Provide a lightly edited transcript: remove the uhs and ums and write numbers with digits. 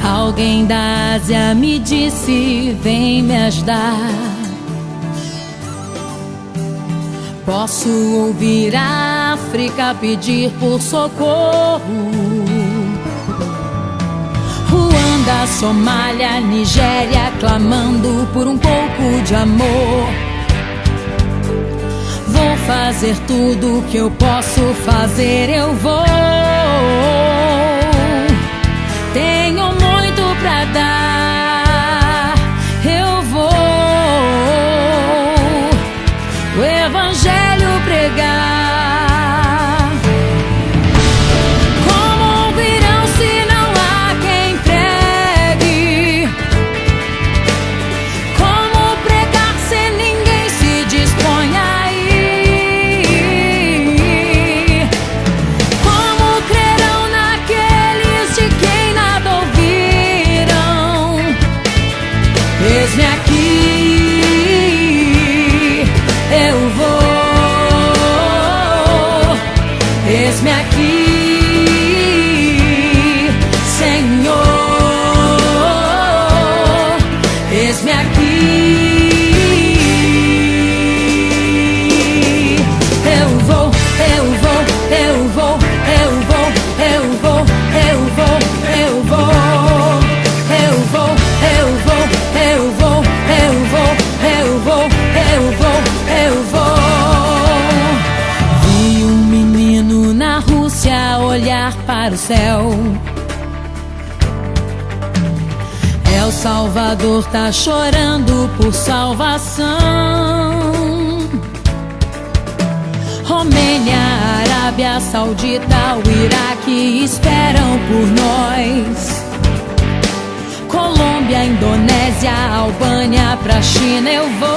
Alguém da Ásia me disse: vem me ajudar. Posso ouvir a África pedir por socorro. Ruanda, Somália, Nigéria clamando por um pouco de amor. Vou fazer tudo que eu posso fazer, eu vou. Tenho muito pra dar, eu vou o evangelho pregar. Como ouvirão se não há quem pregue? Como pregar se ninguém se dispõe a ir? Como crerão naqueles de quem nada ouviram? Eis-me aqui, eu vou. Eis-me aqui, Senhor. Eis-me aqui. Eu vou, eu vou, eu vou, eu vou, eu vou, eu vou, eu vou. Eu vou, eu vou, eu vou, eu vou, eu vou, eu vou, eu vou. Vi um menino na Rússia olhar para o céu. El Salvador tá chorando por salvação. Romênia, Arábia Saudita, o Iraque esperam por nós. Colômbia, Indonésia, Albânia, pra China eu vou.